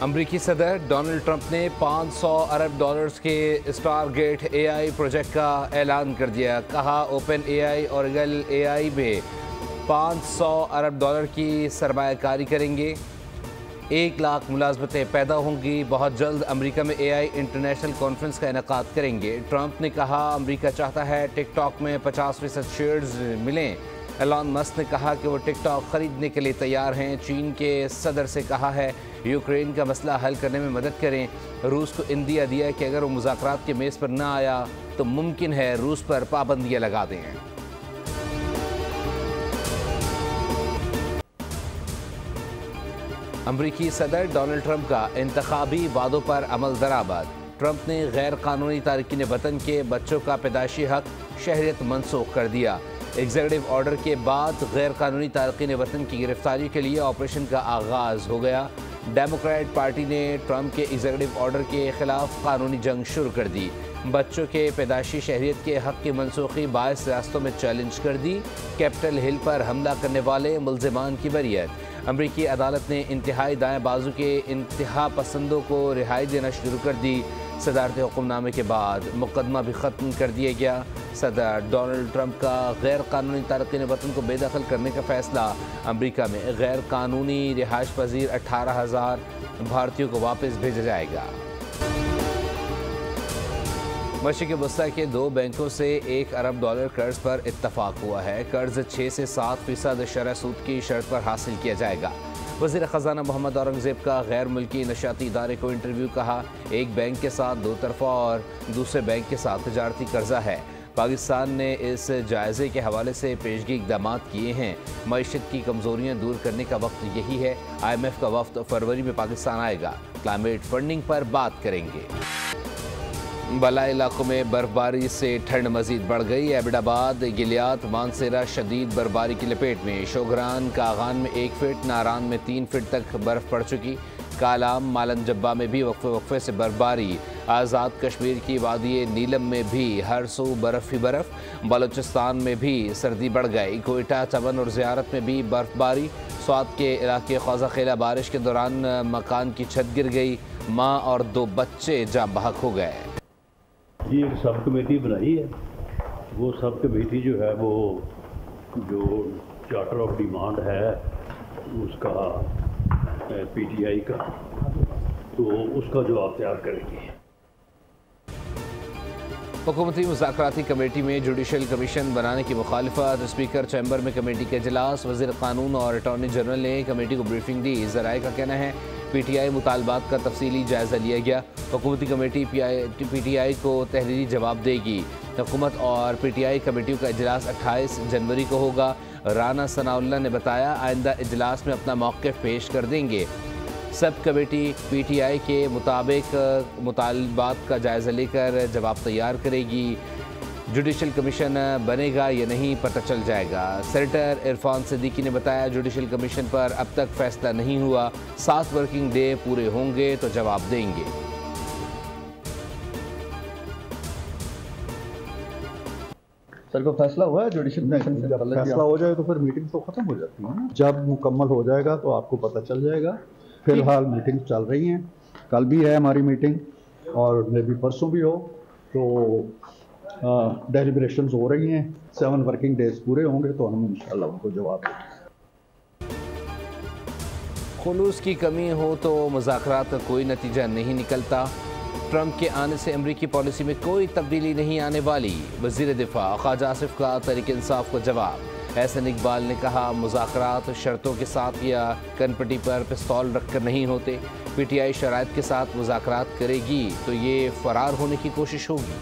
अमरीकी सदर Donald Trump ने 500 अरब डॉलर्स के स्टारगेट एआई प्रोजेक्ट का ऐलान कर दिया। कहा ओपन एआई और गल एआई में 500 अरब डॉलर की सरमायाकारी करेंगे। 1 लाख मुलाजमतें पैदा होंगी। बहुत जल्द अमेरिका में एआई इंटरनेशनल कॉन्फ्रेंस का इनेकाद करेंगे। ट्रंप ने कहा अमेरिका चाहता है टिकटॉक में 50% शेयर्स मिलें। एलन मस्क ने कहा कि वो टिकटॉक खरीदने के लिए तैयार हैं। चीन के सदर से कहा है यूक्रेन का मसला हल करने में मदद करें। रूस को इंदिया दिया कि अगर वो मुज़ाकरात के मेज़ पर न आया तो मुमकिन है रूस पर पाबंदियां लगा दें। अमरीकी सदर डोनाल्ड ट्रंप का इंतखाबी वादों पर अमल दरामद। ट्रंप ने गैर कानूनी तारकीन वतन के बच्चों का पैदाशी हक शहरियत मनसूख कर दिया। एग्जीक्यूटिव ऑर्डर के बाद गैर कानूनी तारकीन वतन की गिरफ्तारी के लिए ऑपरेशन का आगाज़ हो गया। डेमोक्रेट पार्टी ने ट्रंप के एग्जीक्यूटिव ऑर्डर के खिलाफ कानूनी जंग शुरू कर दी। बच्चों के पैदाशी शहरियत के हक की मनसूखी 22 रियासतों में चैलेंज कर दी। कैपिटल हिल पर हमला करने वाले मुल्जिमान की बरियत। अमरीकी अदालत ने इंतहाई दाएं बाजू के इंतहा पसंदों को रिहाई देना शुरू कर दी। सदारती हुक्मनामे के बाद मुकदमा भी ख़त्म कर दिया गया। सदर डोनाल्ड ट्रंप का गैर कानूनी तारकीन वतन को बेदखल करने का फैसला। अमरीका में गैर कानूनी रिहाइश पजीर 18,000 भारतीयों को वापस भेजा जाएगा। मशरिक़ वस्ता के 2 बैंकों से 1 अरब डॉलर कर्ज पर इत्तफाक हुआ है। कर्ज 6 से 7% शरह सूद की शर्त पर हासिल किया जाएगा। वज़ीर ख़जाना मोहम्मद औरंगज़ेब का गैर मुल्की नशाती इदारे को इंटरव्यू। कहा एक बैंक के साथ 2 तरफ़ा और दूसरे बैंक के साथ तजारती कर्जा है। पाकिस्तान ने इस जायज़े के हवाले से पेशगी इक़दाम किए हैं। मईशत की कमज़ोरियाँ दूर करने का वक्त यही है। IMF का वफ़द फरवरी में पाकिस्तान आएगा। क्लाइमेट फंडिंग पर बात करेंगे। बलाई इलाकों में बर्फबारी से ठंड मजीद बढ़ गई। एबटाबाद, गिलियात, मानसेरा शदीद बर्फबारी की लपेट में। शोगरान कागान में 1 फीट, नारान में 3 फीट तक बर्फ पड़ चुकी। कालाम, मालन जब्बा में भी वक्फे वक्फे से बर्फबारी। आज़ाद कश्मीर की वादी नीलम में भी हर सू बर्फ़ ही बर्फ़। बलूचिस्तान में भी सर्दी बढ़ गई। कोयटा, चमन और ज़ियारत में भी बर्फबारी। स्वात के इलाके ख्वाजा खेला बारिश के दौरान मकान की छत गिर गई। माँ और 2 बच्चे जाँ बहक हो गए। जी एक सब कमेटी बनाई है। वो सब कमेटी जो है वो जो चार्टर ऑफ डिमांड है उसका PTI का, तो उसका जवाब तैयार करेंगे। हुकूमती मुज़ाकराती कमेटी में जुडिशल कमीशन बनाने की मुखालिफत। स्पीकर चैम्बर में कमेटी का इजलास। वज़ीर कानून और अटॉर्नी जनरल ने कमेटी को ब्रीफिंग दी। ज़राए का कहना है PTI मुतालबात का तफसीली जायज़ा लिया गया। हुकूमती कमेटी PTI को तहरीरी जवाब देगी। हुकूमत और PTI कमेटियों का इजलास 28 जनवरी को होगा। राना सनाउल्लाह ने बताया आइंदा इजलास में अपना मौक़िफ़ पेश कर देंगे। सब कमेटी PTI के मुताबिक मुतालबात का जायज़ा लेकर जवाब तैयार करेगी। जुडिशल कमीशन बनेगा या नहीं पता चल जाएगा। सेनेटर इरफान सिद्दीकी ने बताया जुडिशल कमीशन पर अब तक फैसला नहीं हुआ। 7 वर्किंग डे पूरे होंगे तो जवाब देंगे। सर को फैसला हुआ है जुडिशल कमीशन से? फैसला हो जाए तो फिर मीटिंग तो ख़त्म हो जाती है ना। जब मुकम्मल हो जाएगा तो आपको पता चल जाएगा। फिलहाल मीटिंग चल रही हैं। कल भी है हमारी मीटिंग और मे भी परसों भी हो। तो डेलिब्रेशंस हो रही हैं। 7 वर्किंग डेज पूरे होंगे तो हम इंशाल्लाह उनको जवाब देंगे। खुलूस की कमी हो तो मुज़ाकरात का कोई नतीजा नहीं निकलता। ट्रंप के आने से अमरीकी पॉलिसी में कोई तब्दीली नहीं आने वाली। वज़ीर दिफा ख्वाजा आसिफ का तहरीक इंसाफ को जवाब। एहसन इकबाल ने कहा मुज़ाकरात शर्तों के साथ या कनपटी पर पिस्तौल रखकर नहीं होते। PTI शराइत के साथ मुज़ाकरात करेगी तो ये फरार होने की कोशिश होगी।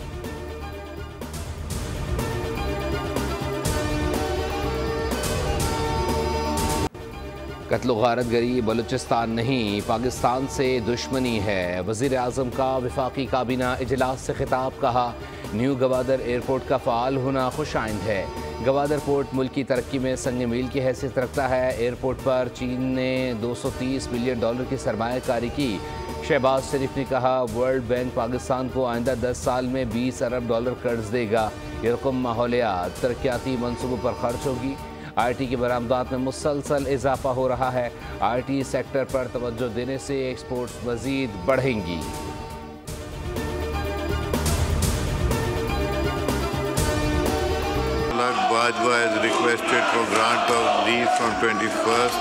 कत्ल गारत गरी बलूचिस्तान नहीं पाकिस्तान से दुश्मनी है। वज़ीर आज़म का वफाकी काबीना इजलास से खिताब। कहा न्यू गवादर एयरपोर्ट का फ़ाल होना खुशाइंद है। गवादर पोर्ट मुल्क की तरक्की में संग मील की हैसियत रखता है। एयरपोर्ट पर चीन ने $230 बिलियन की सरमायाकारी की। शहबाज शरीफ ने कहा वर्ल्ड बैंक पाकिस्तान को आइंदा 10 साल में $20 अरब कर्ज देगा। ये रकम माहौलियात तरक्याती मनसूबों पर खर्च होगी। IT की बरामदात में मुसलसल इजाफा हो रहा है। IT सेक्टर पर तवज्जो देने से एक्सपोर्ट्स मजीद बढ़ेंगी। Bajwa has requested for grant of leave from 21st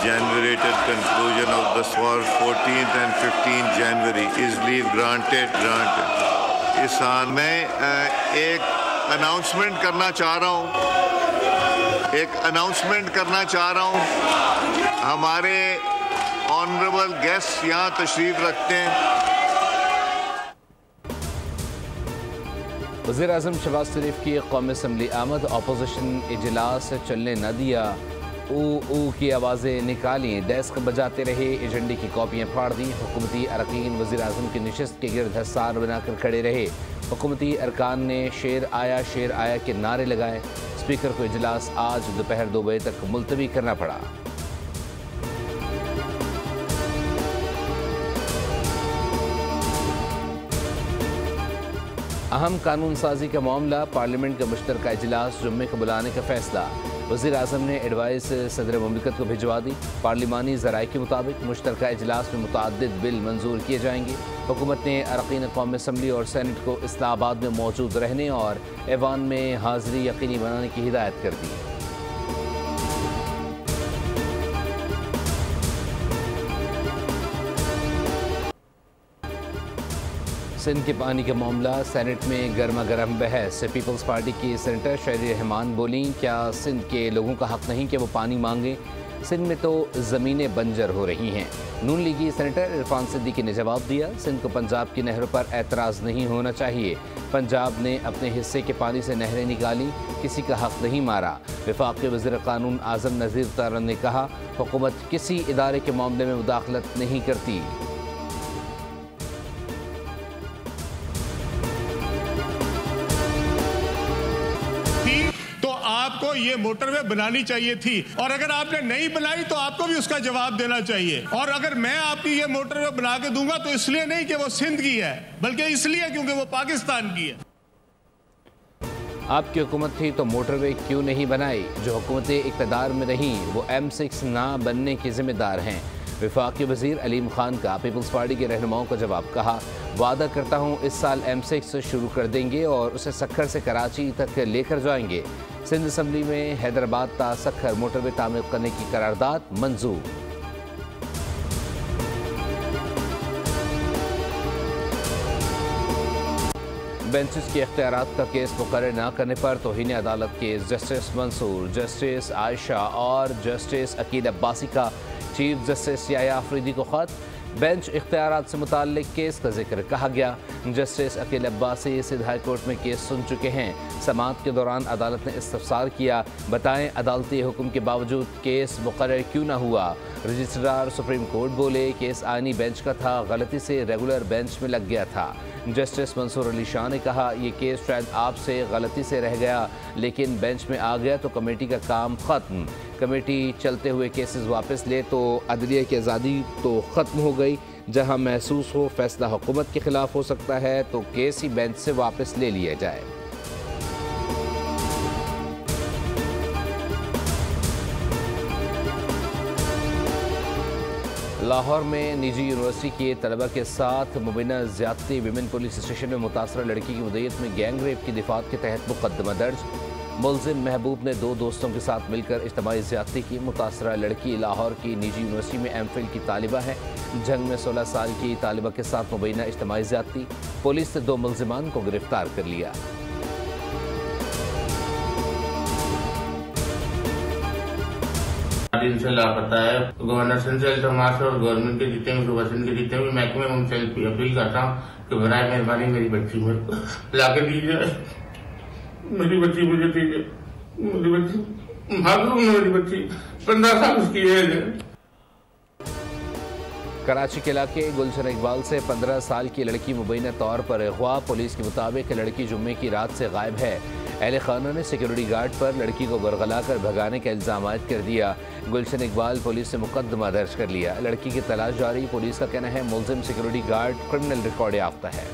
January till conclusion of the for 14th and 15th January. Is leave granted? Granted. किसान मैं एक अनाउंसमेंट करना चाह रहा हूँ हमारे ऑनरेबल गेस्ट यहाँ तशरीफ रखते हैं। वज़ीर-ए-आज़म शहबाज शरीफ की कौमी असम्बली आमद, अपोजिशन इजलास चलने न दिया, ऊ की आवाज़ें निकाली, डेस्क बजाते रहे, एजेंडे की कॉपियाँ फाड़ दी। हुकूमती अरकान वज़ीर-ए-आज़म की नशिस्त के गिर्द हसार बनाकर खड़े रहे। हुकूमती अरकान ने शेर आया के नारे लगाए। स्पीकर को इजलास आज दोपहर 2 बजे तक मुलतवी करना पड़ा। अहम कानून साजी का मामला, पार्लियामेंट का मुश्तरका इजलास जुम्मे को बुलाने का फैसला। वज़ीर-ए-आज़म ने एडवाइस सदर मुमलिकत को भिजवा दी। पार्लिमानी ज़राए के मुताबिक मुश्तरका इजलास में मुतअद्दिद बिल मंजूर किए जाएंगे। हुकूमत ने अरकान कौमी असम्बली और सेनेट को इस्लामाबाद में मौजूद रहने और ऐवान में हाज़िरी यकीनी बनाने की हिदायत कर दी। सिंध के पानी का मामला, सेनेट में गर्मा गर्म बहस। पीपल्स पार्टी की सेनेटर शहरी रहमान बोली, क्या सिंध के लोगों का हक नहीं कि वो पानी मांगे? सिंध में तो ज़मीनें बंजर हो रही हैं। नून लीगी सेनेटर इरफान सिद्दीकी ने जवाब दिया, सिंध को पंजाब की नहरों पर एतराज़ नहीं होना चाहिए। पंजाब ने अपने हिस्से के पानी से नहरें निकाली, किसी का हक नहीं मारा। वफाकी वज़ीर कानून आज़म नज़ीर तारन ने कहा, हुकूमत किसी इदारे के मामले में मुदाखलत नहीं करती। आपको ये मोटरवे बनानी चाहिए थी, और अगर आपने नहीं बनाई तो आपको भी उसका जवाब देना चाहिए। और अगर मैं आपकी ये मोटरवे बना के दूंगा तो इसलिए नहीं कि वो सिंध की है, बल्कि इसलिए क्योंकि वो पाकिस्तान की है। आपकी हुकूमत थी तो मोटरवे क्यों नहीं बनाई? जो हुकूमतें इक़्तिदार में रहीं वो M6 ना बनने के जिम्मेदार हैं। वफाकी वज़ीर अलीम खान का पीपल्स पार्टी के रहनुमाओं का जवाब, कहा, वादा करता हूँ इस साल M6 शुरू कर देंगे और उसे सक्खर से कराची तक लेकर जाएंगे। सिंध असम्बली में हैदराबाद ता सक्खर मोटरवे तामीर करने की करारदाद मंजूर। बेंचेस के इख्तियारात का केस मुकर्रर न करने पर तौहीन अदालत case justice Mansoor, justice Ayesha और जस्टिस अकील अब्बासी का चीफ जस्टिस याया अफरीदी को खत। बेंच इख्तियारात से मुताल्लिक केस का जिक्र कहा गया। Justice Aqeel Abbasi Sindh high court में केस सुन चुके हैं। समाअत के दौरान अदालत ने इस्तफसार किया, बताएं अदालती हुक्म के बावजूद केस मुकर्रर क्यों न हुआ? रजिस्ट्रार सुप्रीम कोर्ट बोले, केस आईनी बेंच का था, गलती से रेगुलर बेंच में लग गया था। जस्टिस मंसूर अली शाह ने कहा, ये केस शायद आपसे गलती से रह गया, लेकिन बेंच में आ गया तो कमेटी का काम ख़त्म। कमेटी चलते हुए केसेस वापस ले तो अदलिया की आज़ादी तो ख़त्म हो गई। जहां महसूस हो फैसला हुकूमत के ख़िलाफ़ हो सकता है तो केस ही बेंच से वापस ले लिया जाए। लाहौर में निजी यूनिवर्सिटी के तलबा के साथ मुबैना ज़्यादती, विमेन पुलिस स्टेशन में मुतासरा लड़की की मुद्दत में गैंग रेप की दिफात के तहत मुकदमा दर्ज। मुलजिम महबूब ने 2 दोस्तों के साथ मिलकर इज्तिमाई ज़्यादती की। मुतासरा लड़की लाहौर की निजी यूनिवर्सिटी में M.Phil की तालिबा है। जंग में 16 साल की तालिबा के साथ मुबैना इज्तिमाई ज़्यादती, पुलिस ने 2 मुलजिमान को गिरफ्तार कर लिया। से लापता है। गवर्नर सेंट्रल समाज और गवर्नमेंट के जितने भी सुबह के जितने भी महकमे उनसे अपील करता हूँ कि बराए मेहरबानी मेरी बच्ची मेरे को ला के दीजिए। मेरी बच्ची मुझे दीजिए, मेरी बच्ची मालूम है, मेरी बच्ची 15 साल उसकी एज है। कराची के इलाके गुलशन इकबाल से 15 साल की लड़की मुबैना तौर पर अगवा। पुलिस के मुताबिक लड़की जुम्मे की रात से गायब है। अहले खाना ने सिक्योरिटी गार्ड पर लड़की को बरगला कर भगाने का इल्ज़ाम आयद कर दिया। गुलशन इकबाल पुलिस से मुकदमा दर्ज कर लिया। लड़की की तलाश जारी। पुलिस का कहना है मुलजिम सिक्योरिटी गार्ड क्रिमिनल रिकॉर्ड याफ्ता है।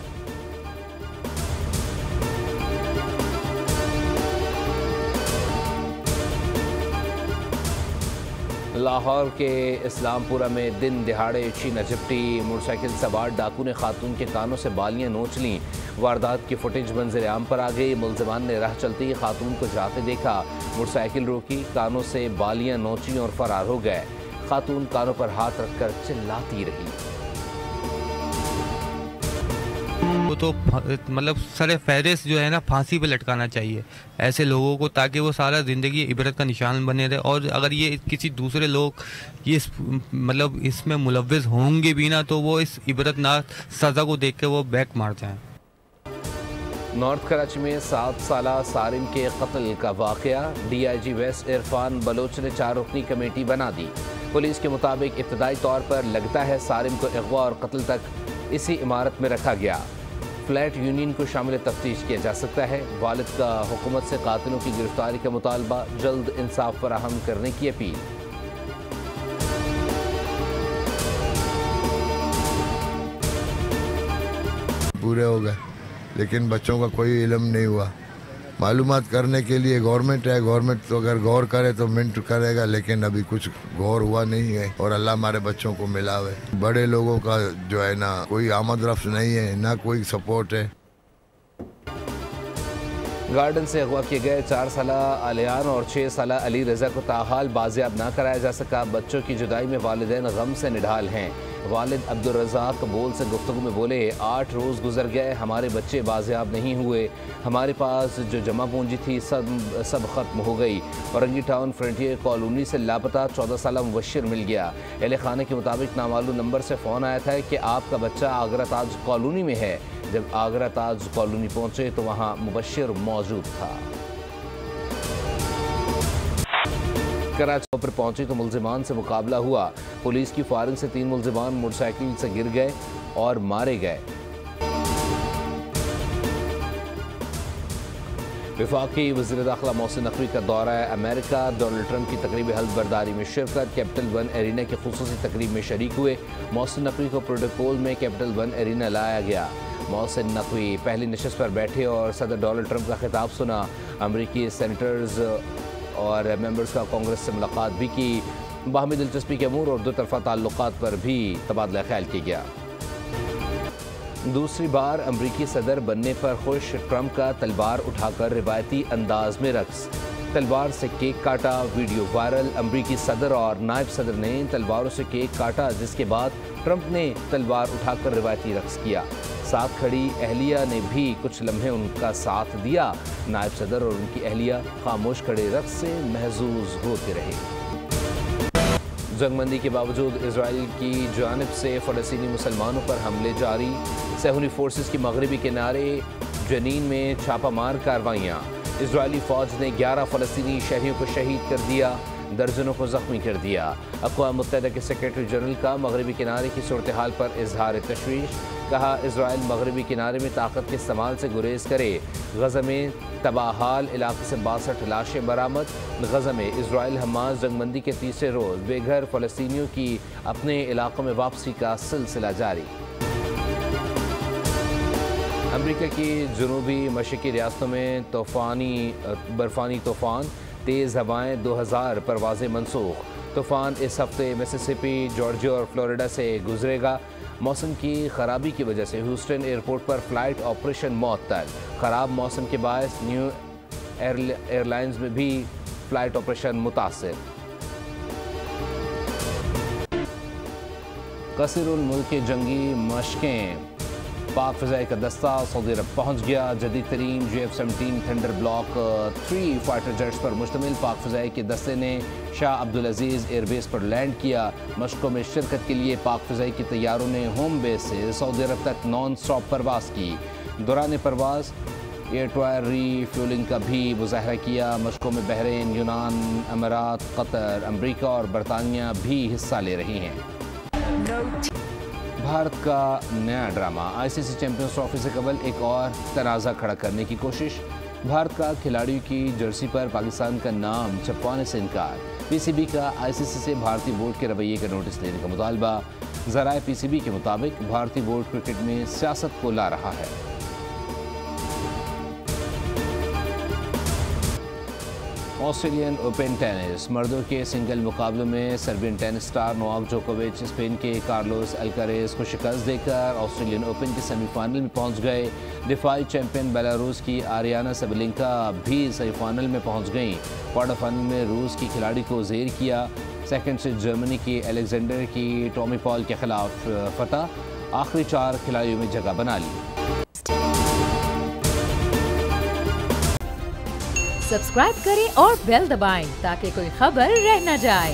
लाहौर के इस्लामपुरा में दिन दिहाड़े छीना झपटी। मोटरसाइकिल सवार डाकू ने खातून के कानों से बालियां नोच लीं। वारदात की फुटेज मंजर आम पर आ गई। मुलजिमान ने राह चलती खातून को जाते देखा, मोटरसाइकिल रोकी, कानों से बालियां नोची और फरार हो गए। खातून कानों पर हाथ रखकर चिल्लाती रही। वो तो मतलब सरे फहरिस्त जो है ना, फांसी पे लटकाना चाहिए ऐसे लोगों को, ताकि वो सारा ज़िंदगी इबरत का निशान बने रहे। और अगर ये किसी दूसरे लोग ये मतलब इसमें मुलव्विस होंगे भी ना, तो वो इस इबरतनाक सज़ा को देख के वो बैक मार जाएं। नॉर्थ कराची में 7 साला सारिम के कत्ल का वाक़या। DIG वेस्ट इरफान बलोच ने 4 रुकनी कमेटी बना दी। पुलिस के मुताबिक इब्तदाई तौर पर लगता है सारिम को अगवा और कत्ल तक इसी इमारत में रखा गया। फ्लैट यूनियन को शामिल तफ्तीश किया जा सकता है। वालिद का हुकूमत से कातिलों की गिरफ्तारी का मुतालबा, जल्द इंसाफ फराहम करने की अपील। पूरे हो गए लेकिन बच्चों का कोई इल्म नहीं हुआ। मालूमात करने के लिए गवर्नमेंट है, गवर्नमेंट तो अगर गौर करे तो मिनट करेगा, लेकिन अभी कुछ गौर हुआ नहीं है। और अल्लाह हमारे बच्चों को मिलावे। बड़े लोगों का जो है ना कोई आमद रफ्त नहीं है, ना कोई सपोर्ट है। गार्डन से अगवा किए गए 4 साला आलियान और 6 साला अली रजा को ताहाल बाजियाब ना कराया जा सका। बच्चों की जुदाई में वालिदैन गम से निढाल हैं। वालिद अब्दुल रज़ाक बोल से गुफ्तगू में बोले, 8 रोज़ गुजर गए, हमारे बच्चे बाजियाब नहीं हुए। हमारे पास जो जमा पूंजी थी सब ख़त्म हो गई। औरंगी टाउन फ्रंटियर कॉलोनी से लापता 14 साला मुबश्शिर मिल गया। अहले खाने के मुताबिक नामालूम नंबर से फ़ोन आया था कि आपका बच्चा आगरा ताज कॉलोनी में है। जब आगरा ताज कॉलोनी पहुँचे तो वहाँ मुबश्शिर मौजूद था। कराची पर पहुंचे तो मुलजिमान से मुकाबला हुआ। पुलिस की फायरिंग से 3 मुलजिमान मोटरसाइकिल से गिर गए और मारे गए। वफाकी वज़ीर दाखिला मोहसिन नकवी का दौरा अमेरिका। डोनाल्ड ट्रंप की तकरीबी हल्फ बर्दारी में शिरकत। कैपिटल वन एरिना की खुसूसी तकरीब में शरीक हुए। मोहसिन नकवी को प्रोटोकॉल में कैपिटल वन एरिना लाया गया। मोहसिन नकवी पहली नशस्त पर बैठे और सदर डोनाल्ड ट्रंप का खिताब सुना। अमरीकी सेनेटर्स और मेंबर्स का कांग्रेस से मुलाकात भी की। बाहमी दिलचस्पी के अमूर और दो तरफा ताल्लुकात पर भी तबादला ख्याल किया गया। दूसरी बार अमरीकी सदर बनने पर खुश ट्रंप का तलवार उठाकर रिवायती अंदाज में रक्स। तलवार से केक काटा, वीडियो वायरल। अमरीकी सदर और नायब सदर ने तलवारों से केक काटा, जिसके बाद ट्रंप ने तलवार उठाकर रिवायती रक्स किया। साथ खड़ी अहलिया ने भी कुछ लम्हे उनका साथ दिया। नायब सदर और उनकी अहलिया खामोश खड़े रक्स से महजूज होते रहे। जंगबंदी के बावजूद इजराइल की जानिब से फ़लस्तीनी मुसलमानों पर हमले जारी। सहूनी फोर्सेस की मगरबी किनारे जनीन में छापामार कार्रवाइयाँ। इजरायली फ़ौज ने 11 फ़लस्तीनी शहरियों को शहीद कर दिया, दर्जनों को ज़ख्मी कर दिया। अक़वाम मुत्तहिदा के सेक्रेटरी जनरल का मगरबी किनारे की सूरत हाल पर इजहार तशवीश। कहा, इजराइल मगरबी किनारे में ताकत के इस्तेमाल से गुरेज करे। गज़ा में तबाहाल इलाके से 62 लाशें बरामद। गज़ा में इजराइल हमास जंगबंदी के तीसरे रोज़ बेघर फ़लस्तीनियों की अपने इलाकों में वापसी का सिलसिला जारी। अमरीका की जनूबी मशरक़ी रियासतों में बर्फ़ानी तूफ़ान, तेज़ हवाएँ, 2000 परवाज़ें मनसूख। तूफ़ान इस हफ्ते मिसिसिपी, जॉर्जिया और फ्लोरिडा से गुजरेगा। मौसम की खराबी की वजह से ह्यूस्टन एयरपोर्ट पर फ़्लाइट ऑपरेशन मअतल। ख़राब मौसम के बायस न्यू एयरलाइंस में भी फ़्लाइट ऑपरेशन मुतासिर। कसीरुल मुल्क की जंगी मशकें। पाक फ़िज़ाई का दस्ता सऊदी अरब पहुँच गया। जदीद तरीन JF-17 thunder block 3 fighter jets पर मुश्तमिल पाक फ़िज़ाई के दस्ते ने शाह अब्दुल अज़ीज़ एयरबेस पर लैंड किया। मशकों में शिरकत के लिए पाक फ़िज़ाई के तैयारों ने होम बेस से सऊदी अरब तक नॉन स्टॉप परवाज़ की। दौरान परवाज़ एयर ट्रायल रीफ्यूलिंग का भी मुज़ाहरा किया। मशकों में बहरीन, यूनान, अमारात, कतर, अमरीका और बरतानिया भी हिस्सा ले रही हैं। भारत का नया ड्रामा। ICC चैंपियंस ट्रॉफी से कबल एक और तनाज़ा खड़ा करने की कोशिश। भारत का खिलाड़ियों की जर्सी पर पाकिस्तान का नाम छपवाने से इनकार। PCB का ICC से भारतीय बोर्ड के रवैये का नोटिस लेने का मुतालबा। ज़राए PCB के मुताबिक भारतीय बोर्ड क्रिकेट में सियासत को ला रहा है। ऑस्ट्रेलियन ओपन टेनिस मर्दों के सिंगल मुकाबलों में सर्बियन टेनिस स्टार नोवाक जोकोविच स्पेन के कार्लोस अल्कारेज को शिकस्त देकर ऑस्ट्रेलियन ओपन के सेमीफाइनल में पहुंच गए। दिफाई चैंपियन बेलारूस की आरियाना सबलिंका भी सेमीफाइनल में पहुंच गईं। क्वार्टर फाइनल में रूस की खिलाड़ी को ज़ेर किया। सेकंड से जर्मनी की एलेक्जेंडर की टॉमी पॉल के खिलाफ फतह। आखिरी 4 खिलाड़ियों में जगह बना ली। सब्सक्राइब करें और बेल दबाएं ताकि कोई खबर रह न जाए।